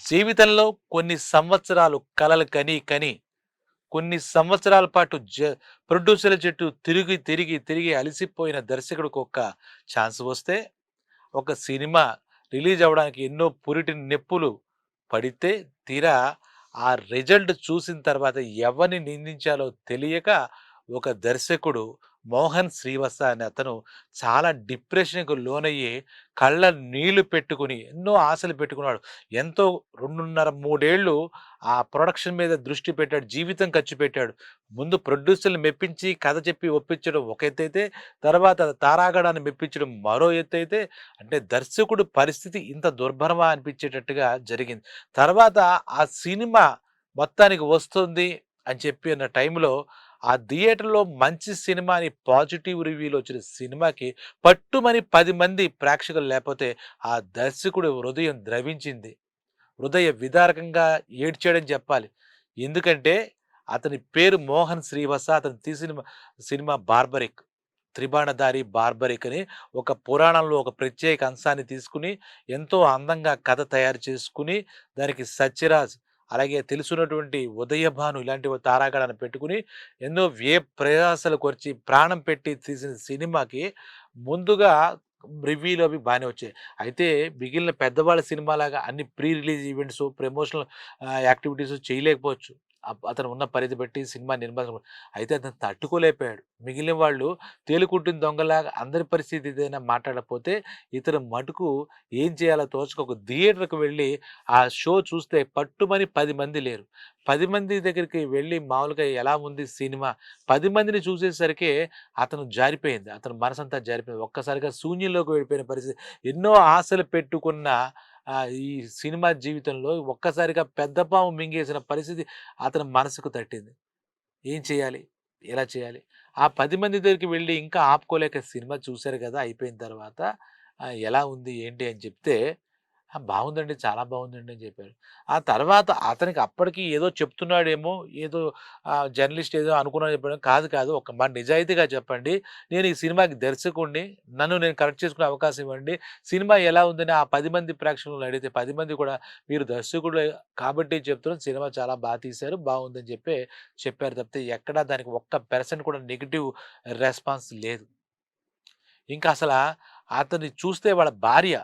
జీవితంలో కొన్ని సంవత్సరాలు కలలు కని కని కొన్ని సంవత్సరాల పాటు ప్రొడ్యూసర్ల చుట్టూ తిరిగి తిరిగి తిరిగి అలసిపోయిన దర్శకుడికి ఒక్క ఛాన్స్ వస్తే ఒక సినిమా రిలీజ్ అవ్వడానికి ఎన్నో పురిటి నొప్పులు పడితే తీరా ఆ రిజల్ట్ చూసిన తర్వాత ఎవరిని నిందించాలో తెలియక ఒక దర్శకుడు మోహన్ శ్రీవత్స అనే అతను చాలా డిప్రెషన్‌కు లోనయ్యి కళ్ళ నీళ్లు పెట్టుకొని ఎన్నో ఆశలు పెట్టుకున్నాడు. ఎంతో 2.5, 3 ఏళ్ళు ఆ ప్రొడక్షన్ మీద దృష్టి పెట్టాడు. జీవితం ఖర్చు పెట్టాడు. ముందు ప్రొడ్యూసర్‌ని మెప్పించి కథ చెప్పి ఒప్పించడం ఒక ఎత్తైతే, తర్వాత తారాగణాన్ని మెప్పించడం మరో ఎత్తైతే, అంటే దర్శకుడు పరిస్థితి ఇంత దుర్భరమా అనిపించేటట్టుగా జరిగింది. తర్వాత ఆ సినిమా మొత్తానికి వస్తుంది అని చెప్పి అన్న టైంలో ఆ థియేటర్‌లో మంచి సినిమా అని పాజిటివ్ రివ్యూలు వచ్చిన సినిమాకి పట్టుమని 10 మంది ప్రేక్షకులు లేపోతే ఆ దర్శకుడి హృదయం ద్రవించింది. హృదయ విదారకంగా ఏడ్చాడని చెప్పాలి. ఎందుకంటే అతని పేరు మోహన్ శ్రీవత్స. అతను తీసిన సినిమా 'బార్బరిక్'. 'త్రిబాణధారి బార్బరిక్' అని ఒక పురాణంలో ఒక ప్రత్యేక అంశాన్ని తీసుకొని ఎంతో అందంగా కథ తయారు చేసుకొని దానికి 'సత్యరాజ్' అలాగే తెలుసున్నటువంటి 'ఉదయభాను' ఇలాంటి తారాగణాన్ని పెట్టుకొని ఎన్నో ప్రయాసలు కోర్చి ప్రాణం పెట్టి తీసిన సినిమాకి ముందుగా రివ్యూలు అవి బానే వచ్చాయి. అయితే మిగిలిన పెద్దవాళ్ళ సినిమాలాగా అన్ని pre release events, promotional activities చేయలేకపోవచ్చు. అతను ఉన్న పరిధి బట్టి సినిమా నిర్మాత అయితే అతను తట్టుకోలేకపోయాడు. మిగిలిన వాళ్ళు తేలుకుట్టిన దొంగలాగా అందరి పరిస్థితి ఏదైనా మాట్లాడకపోతే ఇతను మటుకు ఏం చేయాలో తోచక ఒక థియేటర్‌కి వెళ్ళి ఆ షో చూస్తే పట్టుమని 10 మంది లేరు. 10 మంది దగ్గరికి వెళ్ళి మామూలుగా ఎలా ఉంది సినిమా 10 మందిని చూసేసరికే అతను జారిపోయింది. అతని మనసంతా జారిపోయింది. ఒక్కసారిగా శూన్యంలోకి వెళ్ళిపోయిన పరిస్థితి. ఎన్నో ఆశలు పెట్టుకున్న ఈ సినిమా జీవితంలో ఒక్కసారిగా పెద్ద పాము మింగేసిన పరిస్థితి అతని మనసుకు తట్టింది. ఏం చేయాలి? ఎలా చేయాలి? ఆ 10 మంది దగ్గరికి వెళ్లి ఇంకా ఆపుకోలేక సినిమా చూసారు గదా! అయిపోయిన తర్వాత ఎలా ఉంది? ఏంటి? అని చెప్తే బావుందండి. చాలా బావుందండి అని చెప్పారు. ఆ తర్వాత అతనికి అప్పటికి ఏదో చెప్తున్నాడేమో, ఏదో జర్నలిస్ట్ ఏదో అనుకున్నాడో చెప్పాడు. కాదు, కాదు. ఒక మాట నిజాయితీగా చెప్పండి. నేను ఈ సినిమాకి దర్శకుడిని. నన్ను నేను కరెక్ట్ చేసుకునే అవకాశం ఇవ్వండి. సినిమా ఎలా ఉందని ఆ 10 మంది ప్రేక్షకులను అడిగితే 10 మంది కూడా మీరు దర్శకుడే కాబట్టి చెప్తున్నాను. సినిమా చాలా తీశారు. బావుందని చెప్పారు తప్పితే ఎక్కడా దానికి ఒక్క పర్సెంట్ కూడా నెగెటివ్ రెస్పాన్స్ లేదు. ఇంకా అతన్ని చూస్తే వాళ్ళ భార్య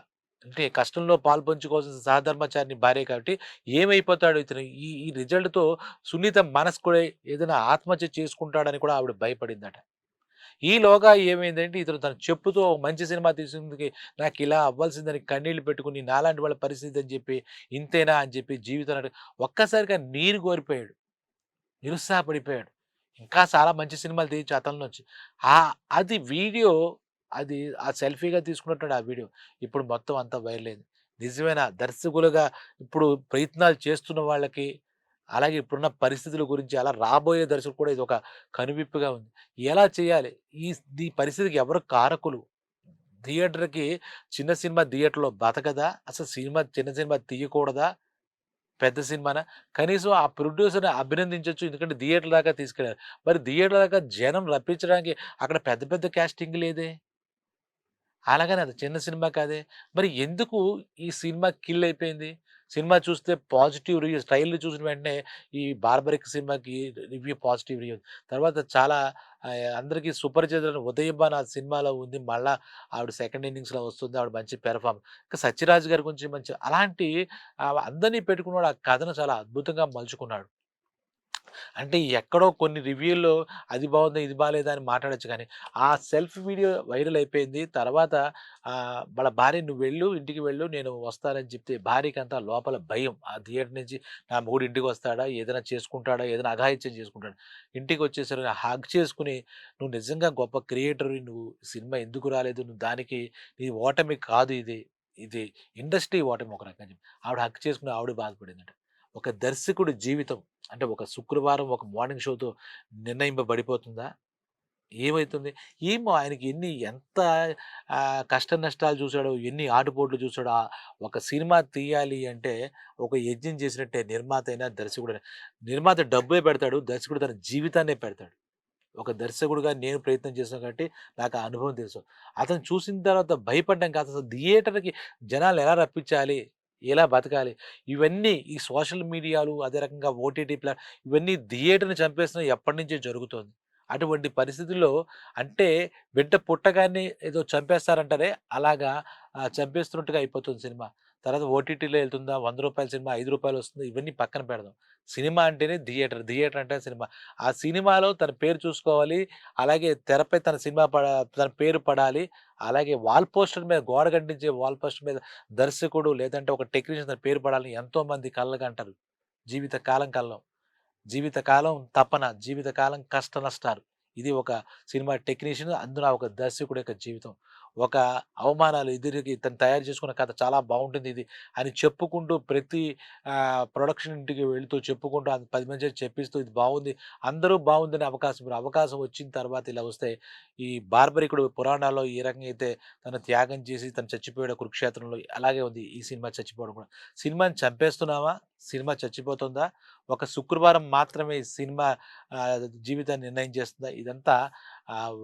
అంటే కష్టంలో పాలుపంచుకోవాల్సిన సహధర్మచారిని భార్య కాబట్టి ఏమైపోతాడు ఇతను ఈ ఈ రిజల్ట్‌తో సున్నిత మనసు కూడా ఏదైనా ఆత్మహత్య చేసుకుంటాడని కూడా ఆవిడ భయపడిందట. ఈలోగా ఏమైందంటే ఇతను తన చెప్పుతో మంచి సినిమా తీసినందుకు నాకిలా అవ్వాల్సిందని కన్నీళ్లు పెట్టుకొని నాలాంటి వాళ్ళ పరిస్థితి అని చెప్పి ఇంతేనా అని చెప్పి జీవితాన్ని ఒక్కసారిగా నీరు కోల్పోయాడు. నిరుత్సాహపడిపోయాడు. ఇంకా చాలా మంచి సినిమాలు తీయొచ్చు అతనిలోంచి. అది వీడియో అది ఆ సెల్ఫీగా తీసుకున్నటువంటి ఆ వీడియో ఇప్పుడు మొత్తం అంతా వైరల్ అయింది. నిజమేనా దర్శకులుగా ఇప్పుడు ప్రయత్నాలు చేస్తున్న వాళ్ళకి, అలాగే ఇప్పుడున్న పరిస్థితుల గురించి అలా రాబోయే దర్శకులకు కూడా ఇదొక కనువిప్పుగా ఉంది. ఎలా చేయాలి? ఈ పరిస్థితికి ఎవరు కారకులు? థియేటర్‌కి చిన్న సినిమా థియేటర్‌లో బతకదా? అసలు చిన్న సినిమా తీయకూడదా? పెద్ద సినిమానా? కనీసం ఆ ప్రొడ్యూసర్‌ని అభినందించొచ్చు. ఎందుకంటే థియేటర్ దాకా తీసుకెళ్లారు. మరి థియేటర్ దాకా జనం రప్పించడానికి అక్కడ పెద్ద పెద్ద కాస్టింగ్ లేదే? అలాగని అది చిన్న సినిమా కాదే. మరి ఎందుకు ఈ సినిమా కిల్ అయిపోయింది? సినిమా చూస్తే పాజిటివ్ రివ్యూస్ ట్రైలర్ చూసిన వెంటనే ఈ 'బార్బరిక్' సినిమాకి రివ్యూ పాజిటివ్ రివ్యూ. తర్వాత చాలా అందరికి సుపరిచితులైన 'ఉదయభాను' ఆ సినిమాలో ఉంది. మళ్ళా ఆవిడ సెకండ్ ఇన్నింగ్స్‌లో వస్తుంది. ఆవిడ మంచి పెర్ఫార్మ్. ఇంకా 'సత్యరాజ్' గారి గురించి మంచి అలాంటి అందరిని పెట్టుకున్నాడు. ఆ కథను చాలా అద్భుతంగా మలుచుకున్నాడు. అంటే ఎక్కడో కొన్ని రివ్యూల్లో అది బావుంది, ఇది బాలేదా అని మాట్లాడొచ్చు గానీ, ఆ సెల్ఫ్ వీడియో వైరల్ అయిపోయింది. తర్వాత వాళ్ళ భార్య "నువ్వు వెళ్ళు, ఇంటికి వెళ్ళు, నేను వస్తానని" చెప్తే భార్యకంతా లోపల భయం. ఆ థియేటర్ నుంచి నా మొగుడు ఇంటికొస్తాడా? ఏదైనా చేసుకుంటాడా? ఏదైనా అఘాయిత్యం చేసుకుంటాడా? ఇంటికొచ్చేసరికి హగ్ చేసుకొని, "నువ్వు నిజంగా గొప్ప క్రియేటర్‌వి. నువ్వు సినిమా ఎందుకు రాలేదు? నువ్వు దానికి నీ ఓటమి కాదు ఇది. ఇది ఇండస్ట్రీ ఓటమి ఒక రకంగా" చెప్పి. ఆవిడ హగ్ చేసుకొని ఆవిడ బాధపడిందట. ఒక దర్శకుడి జీవితం అంటే ఒక శుక్రవారం ఒక మార్నింగ్ షోతో నిర్ణయింపబడిపోతుందా? ఏమైతుంది? ఏమో ఆయనకి ఎంత కష్ట నష్టాలు చూసాడో, ఎన్ని ఆటుపోట్లు చూసాడో. ఒక సినిమా తీయాలి అంటే ఒక యజ్ఞం చేసినట్టే నిర్మాత అయినా, దర్శకుడైనా. నిర్మాత డబ్బే పెడతాడు. దర్శకుడు తన జీవితాన్నే పెడతాడు. ఒక దర్శకుడిగా నేను ప్రయత్నం చేశాను కాబట్టి నాకు ఆ అనుభవం తెలుసు. అతను చూసిన తర్వాత భయపడ్డం కాదు. అసలు థియేటర్‌కి జనాల్ని ఎలా రప్పించాలి? ఎలా బతకాలి? ఇవన్నీ ఈ సోషల్ మీడియాలు, అదే రకంగా ఓటీటీ ఇవన్నీ థియేటర్‌ని చంపేస్తున్నాయి ఎప్పటినుంచో జరుగుతోంది. అటువంటి పరిస్థితుల్లో అంటే బిడ్డ పుట్టగానే ఏదో చంపేస్తారంటారే అలాగా చంపేస్తున్నట్టుగా అయిపోతుంది సినిమా. తర్వాత ఓటీటీలో ఎళ్తుందా? రూ. 100 సినిమా రూ. 5 వస్తుంది. ఇవన్నీ పక్కన పెడదాం. సినిమా అంటేనే థియేటర్. థియేటర్ అంటే సినిమా. ఆ సినిమాలో తన పేరు చూసుకోవాలి. అలాగే తెరపై తన సినిమా తన పేరు పడాలి. అలాగే వాల్ పోస్టర్ మీద గోడ కంటించే వాల్ పోస్టర్ మీద దర్శకుడు లేదంటే ఒక టెక్నీషియన్ తన పేరు పడాలని ఎంతోమంది కలలుగంటారు. జీవితకాలం కలలు. జీవితకాలం తపన, జీవితకాలం కష్ట నష్టాలు. ఇది ఒక సినిమా టెక్నీషియన్, అందున ఒక దర్శకుడి యొక్క జీవితం. ఒక అవమానాలు ఎదురికి తను తయారు చేసుకున్న కథ చాలా బావుంటుంది ఇది అని చెప్పుకుంటూ ప్రతి ప్రొడక్షన్ ఇంటికి వెళ్తూ చెప్పుకుంటూ 10 మందికి చెప్పిస్తూ ఇది బావుంది. అందరూ బావుందనే అవకాశం అవకాశం వచ్చిన తర్వాత ఇలా వస్తే ఈ బార్బరికుడు పురాణాల్లో ఏ రకంగా అయితే తను త్యాగం చేసి తను చచ్చిపోయాడో కురుక్షేత్రంలో అలాగే ఉంది ఈ సినిమా చచ్చిపోవడం కూడా. సినిమాని చంపేస్తున్నామా? సినిమా చచ్చిపోతుందా? ఒక శుక్రవారం మాత్రమే ఈ సినిమా జీవితాన్ని నిర్ణయం చేస్తుందా? ఇదంతా ఆహ్,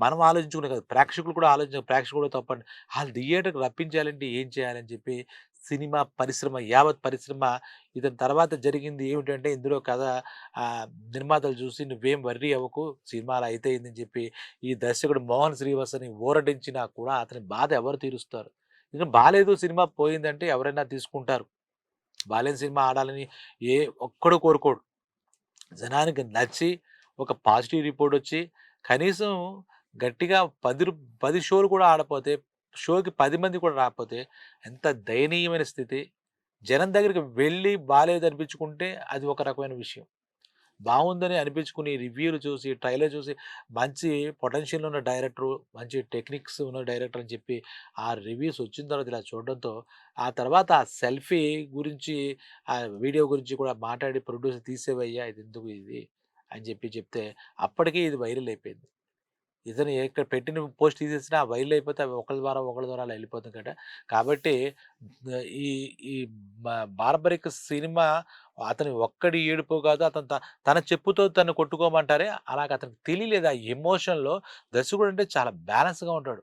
మనం ఆలోచించుకునే కాదు. ప్రేక్షకులు కూడా ప్రేక్షకులు కూడా తప్పండి. ఆళ్ళు థియేటర్‌కి రప్పించాలంటే ఏం చేయాలని చెప్పి సినిమా పరిశ్రమ, యావత్ పరిశ్రమ ఇతని తర్వాత జరిగింది ఏమిటంటే ఇందులో కథ ఆహ్, నిర్మాతలు చూసి "నువ్వేం వర్రీ అవ్వకు. సినిమా అలా అయితే అయిందని" చెప్పి ఈ దర్శకుడు మోహన్ శ్రీవత్సని ఊరడించినా కూడా అతని బాధ ఎవరు తీరుస్తారు? ఎందుకంటే బాలేదు సినిమా పోయిందంటే ఎవరైనా తీసుకుంటారు. బాలేని సినిమా ఆడాలని ఏ ఒక్కడు కోరుకోడు. జనానికి నచ్చి ఒక పాజిటివ్ రిపోర్టొచ్చి కనీసం గట్టిగా 10 షోలు కూడా ఆడపోతే, షోకి 10 మంది కూడా రాకపోతే ఎంత దయనీయమైన స్థితి. జనం దగ్గరికి వెళ్లి బాలేదనిపించుకుంటే అది ఒక రకమైన విషయం. బావుందని అనిపించుకుని రివ్యూలు చూసి, ట్రైలర్ చూసి మంచి పొటెన్షియల్ ఉన్న డైరెక్టరు, మంచి టెక్నిక్స్ ఉన్న డైరెక్టర్ అని చెప్పి ఆ రివ్యూస్ వచ్చిన తర్వాత ఇలా చూడడంతో, ఆ తర్వాత ఆ సెల్ఫీ గురించి ఆ వీడియో గురించి కూడా మాట్లాడి ప్రొడ్యూసర్ తీసేవయ్యా ఇదెందుకు ఇది అని చెప్తే అప్పటికే ఇది వైరల్ అయిపోయింది. ఇతను ఎక్కడ పెట్టిన పోస్ట్ తీసేసినా వైరల్ అయిపోతే అవి ఒకళ్ళ ద్వారా అలా వెళ్ళిపోతుంది కదా! కాబట్టి ఈ ఈ బ 'బార్బరిక్' సినిమా అతని ఒక్కడి ఏడుపు కాదు. అతను తన చెప్పుతో తను కొట్టుకోమంటారే అలాగ అతనికి తెలియలేదు. ఆ ఎమోషన్‌లో దర్శకుడంటే చాలా బ్యాలెన్స్‌గా ఉంటాడు.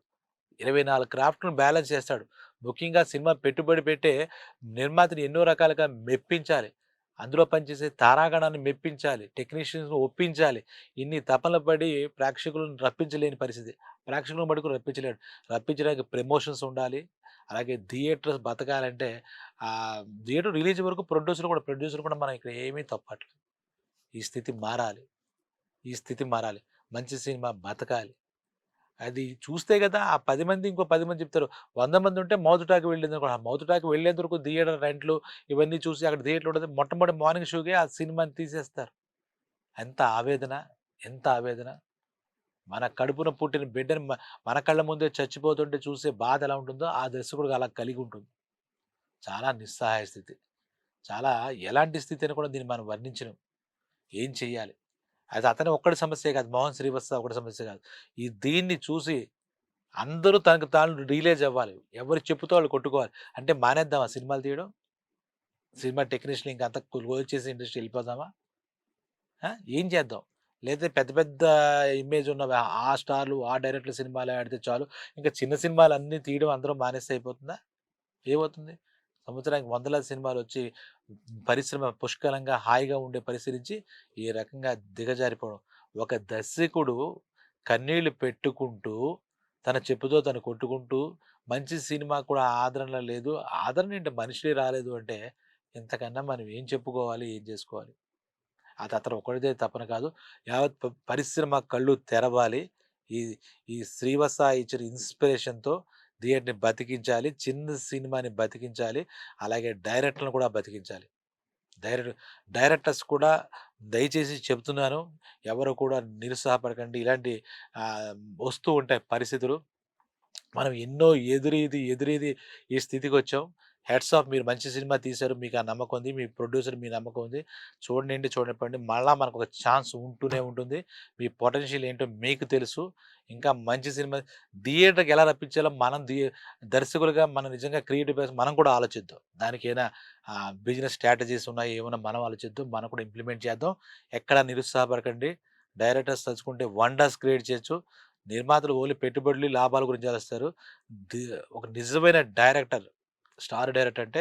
24 క్రాఫ్ట్‌లను బ్యాలెన్స్ చేస్తాడు. ముఖ్యంగా సినిమా పెట్టుబడి పెట్టే నిర్మాతని ఎన్నో రకాలుగా మెప్పించాలి. అందులో పనిచేసే తారాగణాన్ని మెప్పించాలి. టెక్నీషియన్స్‌ని ఒప్పించాలి. ఇన్ని తపనలు పడి ప్రేక్షకులను రప్పించలేని పరిస్థితి. ప్రేక్షకులను మటుకు రప్పించలేడు. రప్పించడానికి ప్రమోషన్స్ ఉండాలి. అలాగే థియేటర్స్ బతకాలంటే థియేటర్ రిలీజ్ వరకు ప్రొడ్యూసర్ కూడా మనం ఇక్కడ ఏమీ తప్పట్లేదు. ఈ స్థితి మారాలి. ఈ స్థితి మారాలి. మంచి సినిమా బతకాలి. అది చూస్తే గదా! ఆ 10 మంది ఇంకో 10 మంది చెప్తారు. 100 మంది ఉంటే మౌత్ టాక్ వెళ్ళిందనుకో, ఆ మౌత్ టాక్ వెళ్ళేంత వరకు థియేటర్ రెంట్‌లు ఇవన్నీ చూసి అక్కడ థియేటర్‌లో ఉండదు. మొట్టమొదటి మార్నింగ్ షోకే ఆ సినిమాని తీసేస్తారు. ఎంత ఆవేదన! ఎంత ఆవేదన! మన కడుపున పుట్టిన బిడ్డని మన కళ్ళ ముందే చచ్చిపోతుంటే చూసే బాధ ఎలా ఉంటుందో, ఆ దర్శకుడికి అలా కలిగి ఉంటుంది. చాలా నిస్సహాయ స్థితి. చాలా ఎలాంటి స్థితి అని కూడా దీన్ని మనం వర్ణించలేం. ఏం చెయ్యాలి? అది అతని ఒక్కడి సమస్యే కాదు. మోహన్ శ్రీవత్స ఒకడి సమస్య కాదు. దీన్ని చూసి అందరూ తనకు తాను రియలైజ్ అవ్వాలి. ఎవరి చెప్పుతో వాళ్ళు కొట్టుకోవాలి. అంటే మానేద్దామా సినిమాలు తీయడం? సినిమా టెక్నీషియన్‌లు ఇంక అంతా క్లోజ్ చేసి ఇండస్ట్రీ ఎళ్ళిపోదామా? ఆ! ఏం చేద్దాం? లేతే పెద్ద పెద్ద ఇమేజ్ ఉన్నవి ఆ స్టార్‌లు, ఆ డైరెక్టర్ల సినిమాలే ఆడితే చాలు. ఇంకా చిన్న సినిమాలన్నీ తీయడం అందరూ మానేస్తే అయిపోతుందా? ఏమవుతుంది? సంవత్సరానికి వందలాది సినిమాలొచ్చి పరిశ్రమ పుష్కలంగా హాయిగా ఉండే పరిస్థితి నుంచి ఈ రకంగా దిగజారిపోవడం. ఒక దర్శకుడు కన్నీళ్లు పెట్టుకుంటూ, తన చెప్పుతో తను కొట్టుకుంటూ, మంచి సినిమా కూడా ఆదరణ లేదు. ఆదరణ ఏంటి మనిషే రాలేదు అంటే, ఇంతకన్నా మనం ఏం చెప్పుకోవాలి? ఏం చేసుకోవాలి? అది అతను ఒక్కడిదే తపన కాదు. యావత్ పరిశ్రమ కళ్ళు తెరవాలి. ఈ ఈ శ్రీవత్స ఇచ్చిన ఇన్‌స్పిరేషన్‌తో థియేటర్‌ని బతికించాలి. చిన్న సినిమాని బతికించాలి. అలాగే డైరెక్టర్‌లను కూడా బతికించాలి. డైరెక్ట్ డైరెక్టర్స్ కూడా దయచేసి చెప్తున్నాను. ఎవరు కూడా నిరుత్సాహపడకండి. ఇలాంటి ఆహ్, వస్తూ ఉంటాయి పరిస్థితులు. మనం ఎన్నో ఎదురీది ఈ స్థితికొచ్చాం. హ్యాట్స్ ఆఫ్ మీరు మంచి సినిమా తీశారు. మీకు ఆ నమ్మకం ఉంది. మీ ప్రొడ్యూసర్ మీ నమ్మకం ఉంది. చూడనియండి, చూడనివ్వండి. మళ్ళా మనకొక ఛాన్స్ ఉంటూనే ఉంటుంది. మీ పొటెన్షియల్ ఏంటో మీకు తెలుసు. ఇంకా మంచి సినిమా థియేటర్‌కి ఎలా రప్పించాలో మనం దర్శకులుగా మనం నిజంగా క్రియేటివ్ పర్సన్ మనం కూడా ఆలోచిద్దాం. దానికేనా బిజినెస్ స్ట్రాటజీస్ ఉన్నాయి. ఏమన్నా మనం ఆలోచిద్దాం. మనం కూడా ఇంప్లిమెంట్ చేద్దాం. ఎక్కడ నిరుత్సాహపడకండి. డైరెక్టర్స్ తలుచుకుంటే వండర్స్ క్రియేట్ చేయొచ్చు. నిర్మాతలు ఓన్లీ పెట్టుబడులు, లాభాల గురించి ఆలోచిస్తారు. ది ఒక నిజమైన డైరెక్టర్ స్టార్ డైరెక్టర్ అంటే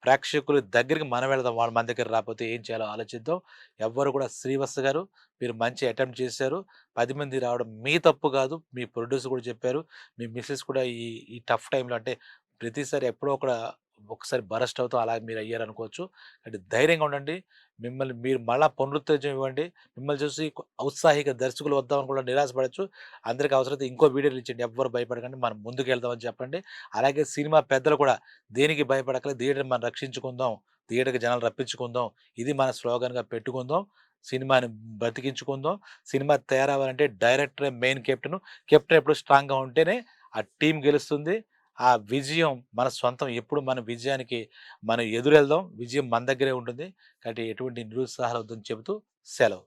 ప్రేక్షకుల దగ్గరికి మనం వెళ్దాం. వాళ్ళు మన దగ్గర రాకపోతే ఏం చేయాలో ఆలోచిద్దాం. ఎవ్వరు కూడా శ్రీవత్స గారు మీరు మంచి అటెంప్ట్ చేశారు. 10 మంది రావడం మీ తప్పు కాదు. మీ ప్రొడ్యూసర్ కూడా చెప్పారు. మీ మిసెస్ కూడా ఈ ఈ టఫ్ టైమ్‌లో అంటే ప్రతిసారి ఎప్పుడో ఒకసారి బరస్ట్ అవుతాం అలా మీరు అయ్యారనుకోవచ్చు. అంటే ధైర్యంగా ఉండండి. మిమ్మల్ని మీరు మళ్ళా పునరుత్తేజం ఇవ్వండి. మిమ్మల్ని చూసి ఔత్సాహిక దర్శకులు వద్దామని కూడా నిరాశపడొచ్చు. అందరికి అవసరమైతే ఇంకో వీడియో రిలీజ్ చేయండి. ఎవ్వరు భయపడకండి. మనం ముందుకెళ్దామని చెప్పండి. అలాగే సినిమా పెద్దలు కూడా దేనికి భయపడక్కలే. థియేటర్‌ని మనం రక్షించుకుందాం. థియేటర్‌కి జనాలు రప్పించుకుందాం. ఇది మన స్లోగన్‌గా పెట్టుకుందాం. సినిమాని బతికించుకుందాం. సినిమా తయారవ్వాలంటే డైరెక్టరే మెయిన్ కెప్టెను. కెప్టెన్ ఎప్పుడు స్ట్రాంగ్‌గా ఉంటేనే ఆ టీమ్ గెలుస్తుంది. ఆ విజయం మన సొంతం. ఎప్పుడు మన విజయానికి మనం ఎదురెళ్దాం. విజయం మన దగ్గరే ఉంటుంది. కాబట్టి ఎటువంటి నిరుత్సాహాలొద్దని చెబుతూ సెలవు.